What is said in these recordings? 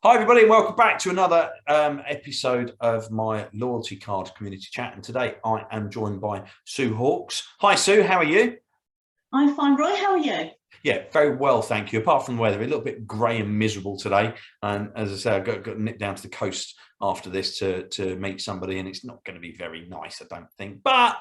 Hi, everybody, and welcome back to another episode of my Loyalty Card Community Chat. And today I am joined by Sue Hawkes. Hi, Sue, how are you? I'm fine, Roy. How are you? Yeah, very well, thank you. Apart from the weather, a little bit grey and miserable today. And as I say, I've got to nip down to the coast after this to meet somebody, and it's not going to be very nice, I don't think. But,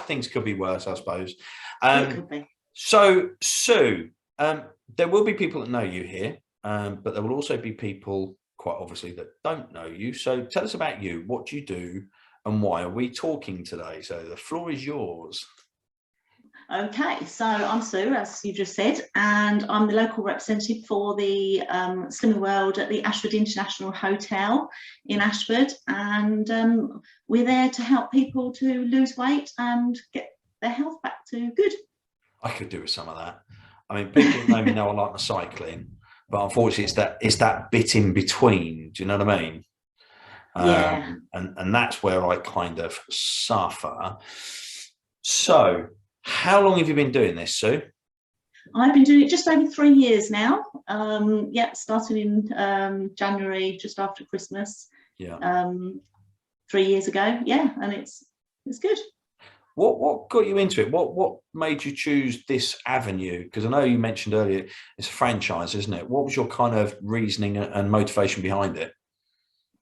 things could be worse, I suppose. It could be. So, Sue, there will be people that know you here. But there will also be people, quite obviously, that don't know you. So tell us about you. What do you do and why are we talking today? So the floor is yours. Okay, so I'm Sue, as you just said, and I'm the local representative for the Slimming World at the Ashford International Hotel in Ashford. And we're there to help people to lose weight and get their health back to good. I could do with some of that. I mean, people know me know I like my cycling. But unfortunately, it's that bit in between. Do you know what I mean? Yeah. And that's where I kind of suffer. So, how long have you been doing this, Sue? I've been doing it just over 3 years now. Starting in January, just after Christmas. Yeah. 3 years ago. Yeah, and it's good. What got you into it? What made you choose this avenue? Because I know you mentioned earlier it's a franchise, isn't it? What was your kind of reasoning and motivation behind it?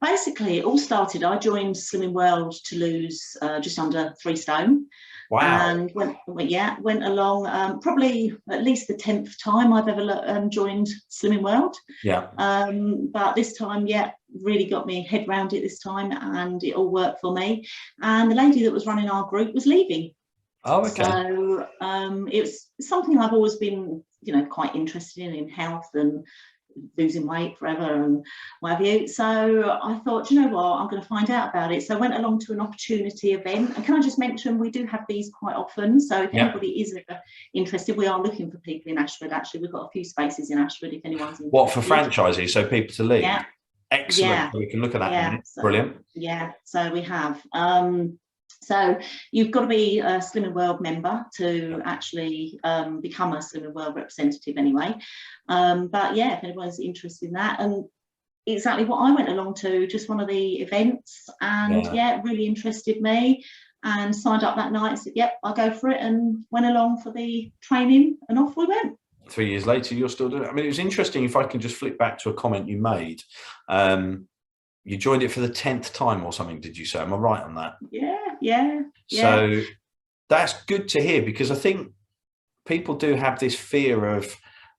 Basically, it all started. I joined Slimming World to lose just under 3 stone. Wow. And went along probably at least the 10th time I've ever joined Slimming World. Yeah. But this time, really got me head round it this time, and it all worked for me. And the lady that was running our group was leaving. Oh, okay. So it was something I've always been, quite interested in health and losing weight forever and what have you. So I thought, you know what, I'm going to find out about it. So I went along to an opportunity event. And can I just mention, we do have these quite often. So if anybody is ever interested, we are looking for people in Ashford. Actually, we've got a few spaces in Ashford if anyone's interested. What, for franchisees, so people to leave? Yeah. Excellent. Yeah. So we can look at that in a minute. So, brilliant. Yeah, so we have. So you've got to be a Slimming World member to actually become a Slimming World representative anyway. But yeah, if anyone's interested in that, and exactly what I went along to, just one of the events, and it really interested me, and signed up that night and said, yep, I'll go for it, and went along for the training, and off we went. 3 years later, you're still doing it. I mean, it was interesting, if I can just flip back to a comment you made. You joined it for the 10th time or something, did you say? Am I right on that? Yeah. So that's good to hear, because I think people do have this fear of,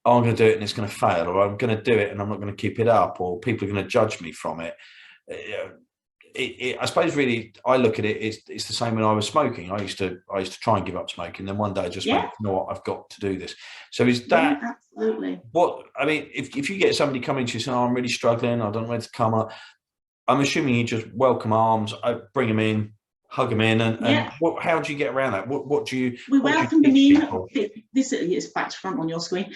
oh, I'm going to do it and it's going to fail, or I'm going to do it and I'm not going to keep it up, or people are going to judge me from it. I suppose really I look at it, it's the same when I was smoking. I used to try and give up smoking. Then one day I just went, you know what, I've got to do this. So is that absolutely what I mean? If you get somebody coming to you saying, oh, I'm really struggling, I don't know where to come up, I'm assuming you just welcome arms, bring them in, hug them in, and how do you get around that? What do you? We welcome them in. This is back to front on your screen.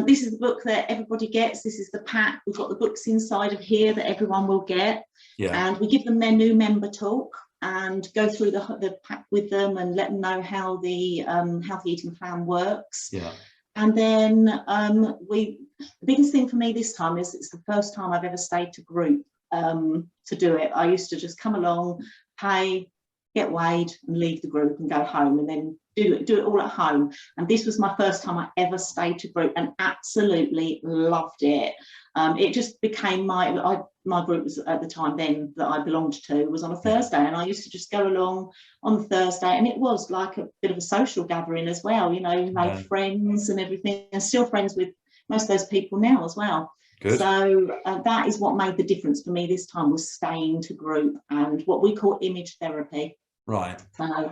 This is the book that everybody gets. This is the pack. We've got the books inside of here that everyone will get. Yeah. And we give them their new member talk and go through the pack with them and let them know how the healthy eating plan works. Yeah. And then the biggest thing for me this time is it's the first time I've ever stayed to group to do it. I used to just come along, pay, get weighed and leave the group and go home, and then do it all at home. And this was my first time I ever stayed to group, and absolutely loved it. It just became my group was at the time then that I belonged to was on a Thursday, and I used to just go along on the Thursday, and it was like a bit of a social gathering as well. You made friends and everything, and still friends with most of those people now as well. Good. So that is what made the difference for me this time, was staying to group and what we call image therapy. Right.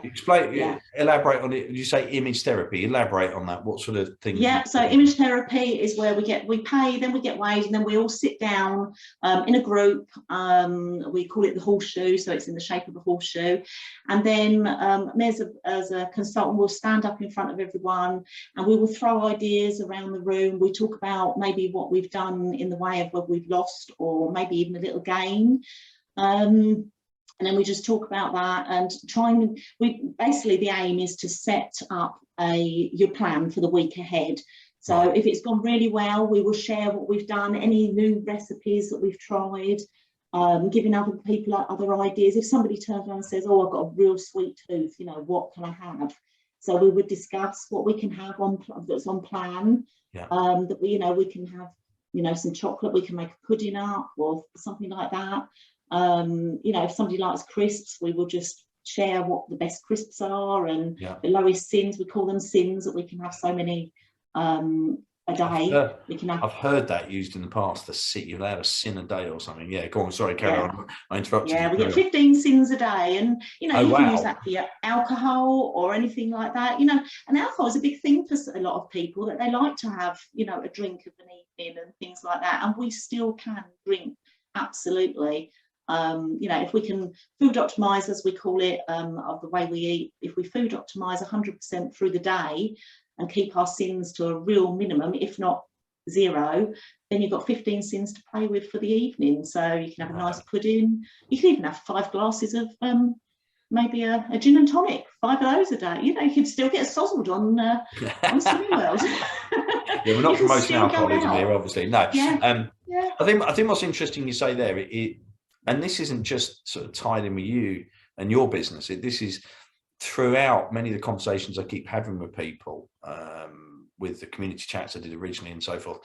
Explain. Elaborate on it. You say image therapy. Elaborate on that. What sort of thing? Yeah. So image therapy is where we pay, then we get weighed, and then we all sit down in a group. We call it the horseshoe, so it's in the shape of a horseshoe. And then as a consultant, we'll stand up in front of everyone, and we will throw ideas around the room. We talk about maybe what we've done in the way of whether we've lost, or maybe even a little gain. And then we just talk about that and basically the aim is to set up your plan for the week ahead. So Right. if it's gone really well, we will share what we've done, any new recipes that we've tried, giving other people other ideas. If somebody turns around and says, oh, I've got a real sweet tooth, you know, what can I have? So we would discuss what we can have that's on plan. Yeah. That we, you know, we can have, you know, some chocolate, we can make a pudding up or something like that. You know, if somebody likes crisps, we will just share what the best crisps are and Yeah. the lowest sins, we call them sins, that we can have so many a day. We can have. I've heard that used in the past. You're allowed a sin a day or something. Yeah, go on. Sorry, carry Yeah. on. I interrupted you. Yeah, we get 15 sins a day, and you know, Oh, you can use wow. that for your alcohol or anything like that. You know, and alcohol is a big thing for a lot of people, that they like to have, you know, a drink of an evening and things like that. And we still can drink, absolutely. You know, if we can food optimize, as we call it, of the way we eat, if we food optimize 100% through the day and keep our sins to a real minimum, if not zero, then you've got 15 sins to play with for the evening. So you can have a nice pudding. You can even have 5 glasses of maybe a gin and tonic, 5 of those a day. You know, you can still get sozzled on Slimming World. Yeah, we're not promoting alcoholism here, obviously. No. Yeah. Yeah. I think what's interesting you say there, and this isn't just sort of tied in with you and your business. This is throughout many of the conversations I keep having with people, with the community chats I did originally and so forth.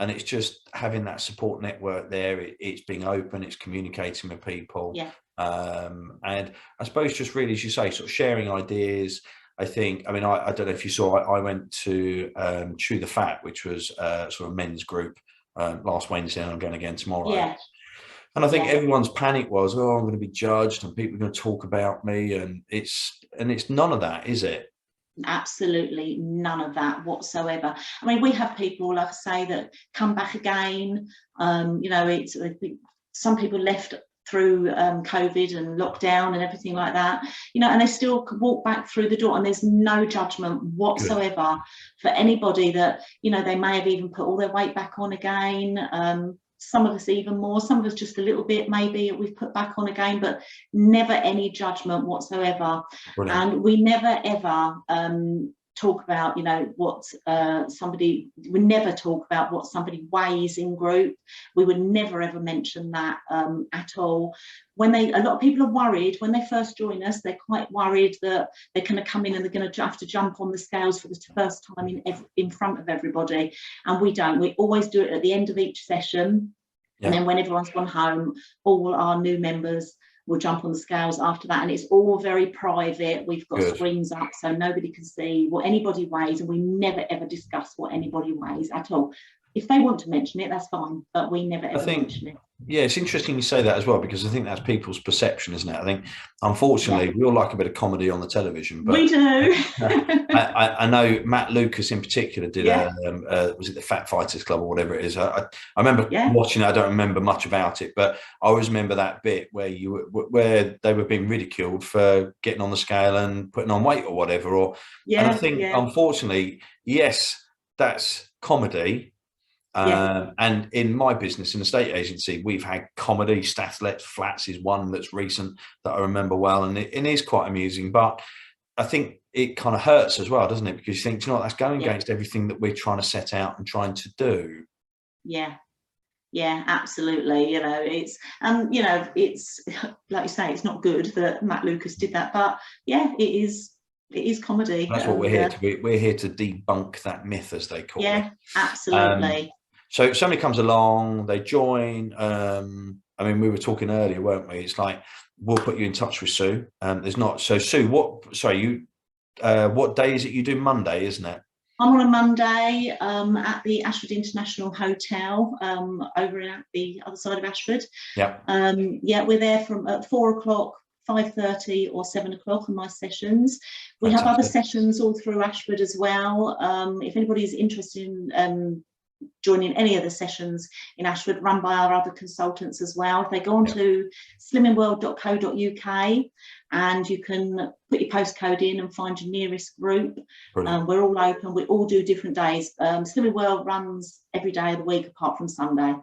And it's just having that support network there. It's being open, it's communicating with people. Yeah. And I suppose just really, as you say, sort of sharing ideas. I think, I mean, I don't know if you saw, I went to Chew the Fat, which was sort of a men's group last Wednesday, and I'm going again tomorrow. Yeah. And I think everyone's panic was, oh, I'm going to be judged and people are going to talk about me. And it's none of that, is it? Absolutely none of that whatsoever. I mean, we have people, like I say, that come back again. You know, some people left through COVID and lockdown and everything like that, you know, and they still walk back through the door, and there's no judgment whatsoever for anybody that, you know, they may have even put all their weight back on again. Some of us even more, some of us just a little bit, maybe we've put back on again, but never any judgment whatsoever. Brilliant. And we never ever talk about, you know, what we never talk about what somebody weighs in group. We would never ever mention that at all. A lot of people are worried when they first join us. They're quite worried that they're going to come in and they're going to have to jump on the scales for the first time in front of everybody. And we don't. We always do it at the end of each session. Yeah. And then when everyone's gone home, all our new members will jump on the scales after that, and it's all very private. We've got screens up so nobody can see what anybody weighs, and we never ever discuss what anybody weighs at all. If they want to mention it, that's fine, but we never ever mention it. Yeah, it's interesting you say that as well, because I think that's people's perception, isn't it? I think, unfortunately, we all like a bit of comedy on the television. But we do. I know Matt Lucas in particular did was it the Fat Fighters Club or whatever it is? I remember watching it. I don't remember much about it, but I always remember that bit where where they were being ridiculed for getting on the scale and putting on weight or whatever. And I think, unfortunately, yes, that's comedy. And in my business, in the estate agency, we've had comedy. Statlet Flats is one that's recent that I remember well, and it is quite amusing. But I think it kind of hurts as well, doesn't it? Because you think, you know, that's going against everything that we're trying to set out and trying to do. Yeah, absolutely. You know, it's you know, it's like you say, it's not good that Matt Lucas did that, but it is. It is comedy. That's what we're here to be. We're here to debunk that myth, as they call it. Yeah, absolutely. So somebody comes along, they join. I mean, we were talking earlier, weren't we? It's like, we'll put you in touch with Sue. There's not. So Sue, what day is it? You do Monday, isn't it? I'm on a Monday at the Ashford International Hotel over at the other side of Ashford. Yeah. We're there from at 4 o'clock. 5:30 or 7 o'clock on my sessions. We have other sessions all through Ashford as well. If anybody's interested in joining any of the sessions in Ashford, run by our other consultants as well, if they go on to slimmingworld.co.uk, and you can put your postcode in and find your nearest group. We're all open. We all do different days. Slimming World runs every day of the week apart from Sunday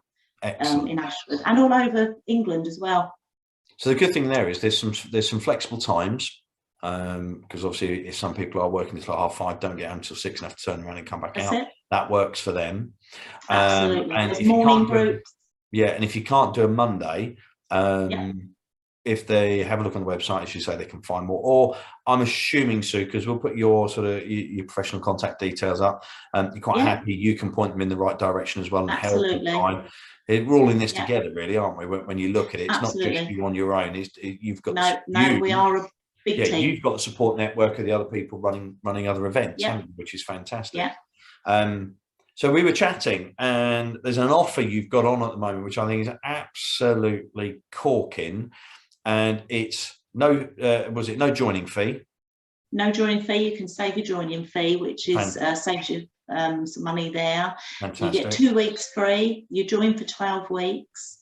in Ashford, and all over England as well. So the good thing there is there's some flexible times. because obviously if some people are working until 5:30, don't get home until 6 and have to turn around and come back That's out. it. That works for them. Absolutely. And There's if you morning can't do, groups. yeah, and if you can't do a Monday, Yeah. if they have a look on the website, as you say, they can find more. Or I'm assuming, Sue, because we'll put your sort of your professional contact details up. You're quite Yeah. happy. You can point them in the right direction as well and help and Absolutely. guide. We're all in this Yeah. together, really, aren't we? When you look at it, it's not just Absolutely. you on your own. You've got No, we are a big yeah, team. you've got the support network of the other people running other events, Yeah. haven't you? Which is fantastic. Yeah. So we were chatting, and there's an offer you've got on at the moment, which I think is absolutely corking, and it's no joining fee? No joining fee. You can save your joining fee, which is saves you some money there. Fantastic. You get 2 weeks free. You join for 12 weeks.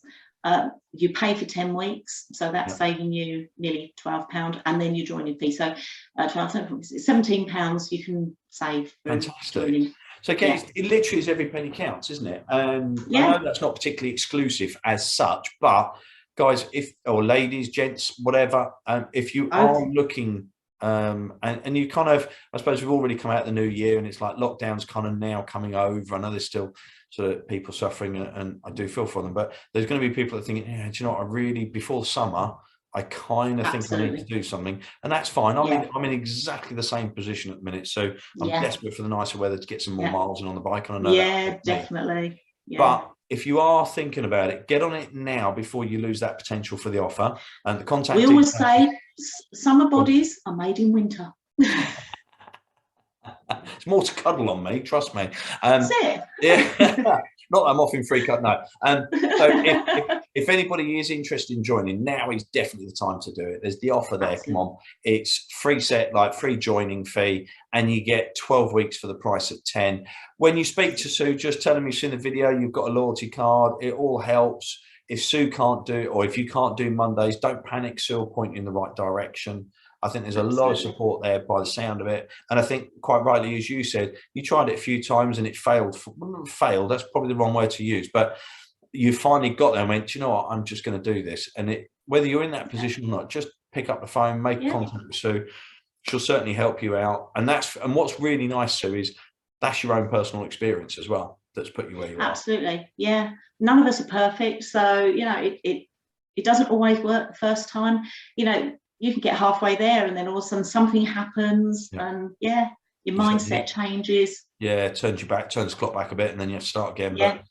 You pay for 10 weeks, so that's saving you nearly £12, and then your joining fee. So £17 you can save for Fantastic. joining. So again, it literally is every penny counts, isn't it? And I know that's not particularly exclusive as such, but guys, or ladies, gents, whatever, if you are looking, and you kind of, I suppose we've already come out of the new year, and it's like lockdown's kind of now coming over. I know there's still sort of people suffering, and I do feel for them, but there's going to be people that think, yeah, do you know what, I really, before summer, I kind of think I need to do something, and that's fine. I'm in exactly the same position at the minute, so I'm desperate for the nicer weather to get some more miles in on the bike, and I know that. Definitely. But if you are thinking about it, get on it now before you lose that potential for the offer. And the contact. We always say summer bodies are made in winter. It's more to cuddle on me, trust me. That's it. Yeah. Not that I'm offering free cut, no. So if anybody is interested in joining, now is definitely the time to do it. There's the offer there. Absolutely. Come on, it's free free joining fee, and you get 12 weeks for the price of 10. When you speak to Sue, just tell them you've seen the video, you've got a loyalty card. It all helps. If Sue can't do it, or if you can't do Mondays, don't panic. Sue will point you in the right direction. I think there's a lot of support there by the sound of it. And I think quite rightly, as you said, you tried it a few times and it failed. Failed, that's probably the wrong word to use. But you finally got there and went, you know what, I'm just going to do this. And whether you're in that position or not, just pick up the phone, make contact with Sue. She'll certainly help you out. And what's really nice, Sue, is that's your own personal experience as well that's put you where you are. Absolutely. Yeah. None of us are perfect. So, it doesn't always work the first time. You can get halfway there and then all of a sudden something happens and your mindset changes. Yeah, it turns the clock back a bit and then you have to start again. But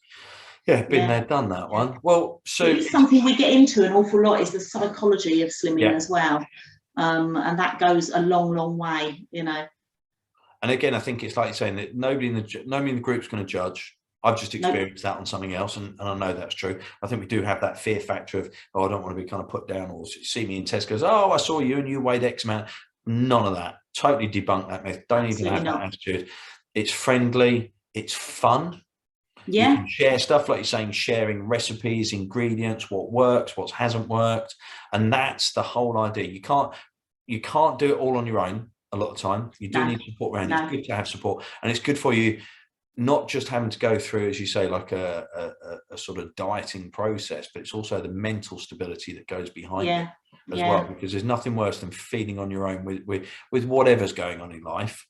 been there, done that one. Well, so it's something we get into an awful lot is the psychology of slimming as well. And that goes a long, long way, And again, I think it's like you're saying that nobody in the group's going to judge. I've just experienced that on something else, and I know that's true. I think we do have that fear factor of, I don't want to be kind of put down, or see me in Tesco's, I saw you and you weighed X amount. None of that. Totally debunk that myth. Don't even have that attitude. It's friendly. It's fun. Yeah. You can share stuff, like you're saying, sharing recipes, ingredients, what works, what hasn't worked. And that's the whole idea. You can't do it all on your own a lot of time. You do need support around. It's good to have support. And it's good for you, not just having to go through, as you say, like a sort of dieting process, but it's also the mental stability that goes behind it as well, because there's nothing worse than feeding on your own with whatever's going on in life.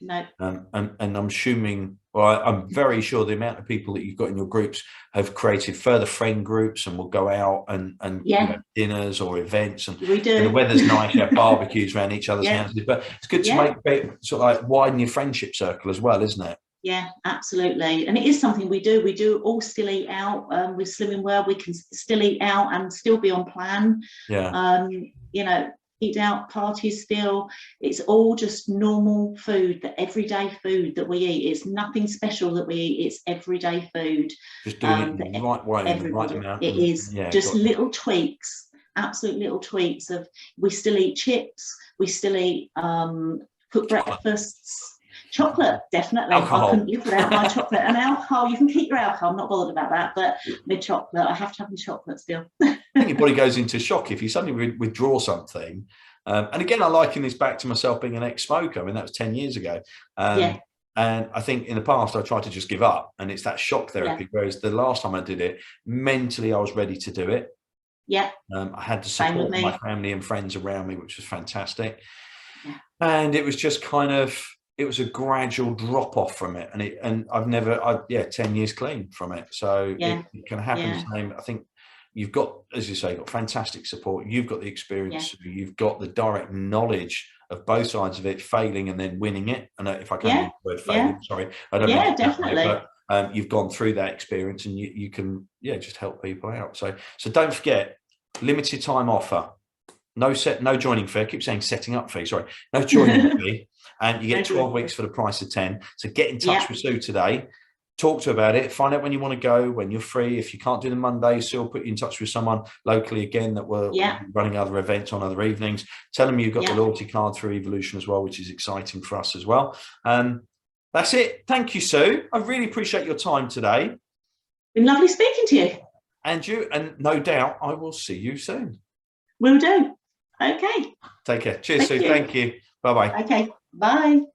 No. And I'm assuming, well, I'm very sure the amount of people that you've got in your groups have created further friend groups and will go out and dinners or events. And we do. And the weather's nice, you have barbecues around each other's houses. But it's good to make sort of like widen your friendship circle as well, isn't it? Yeah, absolutely. And it is something we do. We do all still eat out with Slimming World. We can still eat out and still be on plan. Yeah. Eat out, parties still. It's all just normal food, the everyday food that we eat. It's nothing special that we eat. It's everyday food. Just doing it the right way, the right amount. It is just little tweaks, absolute little tweaks of. We still eat chips. We still eat cooked breakfasts. Chocolate, definitely. Alcohol. I couldn't live without my chocolate. And alcohol, you can keep your alcohol. I'm not bothered about that, but with chocolate, I have to have my chocolate still. I think your body goes into shock if you suddenly withdraw something. And again, I liken this back to myself being an ex-smoker. I mean, that was 10 years ago. And I think in the past, I tried to just give up. And it's that shock therapy. Whereas the last time I did it, mentally, I was ready to do it. Yeah. I had the support of my family and friends around me, which was fantastic. And it was just kind of, it was a gradual drop off from it. And I've never, 10 years clean from it. So Yeah, it can happen yeah, the same. I think you've got, as you say, got fantastic support. You've got the yeah, experience. You've got the direct knowledge of both sides of it, failing and then winning it. And if I can yeah, use the word yeah, failing, sorry, I don't mean yeah, it that way, definitely. but you've gone through that experience and you can, just help people out. So don't forget, limited time offer. No joining fee. I keep saying setting up fee. Sorry, no joining fee, and you get 12 weeks for the price of 10. So get in touch Yeah, with Sue today. Talk to her about it. Find out when you want to go, when you're free. If you can't do the Monday, Sue will put you in touch with someone locally again that will yeah, be running other events on other evenings. Tell them you've got the yeah. loyalty card through Evolution as well, which is exciting for us as well. That's it. Thank you, Sue. I really appreciate your time today. Been lovely speaking to you. And no doubt I will see you soon. Will do. Okay. Take care. Cheers, Thank Sue. you. Thank you. Bye-bye. Okay. Bye.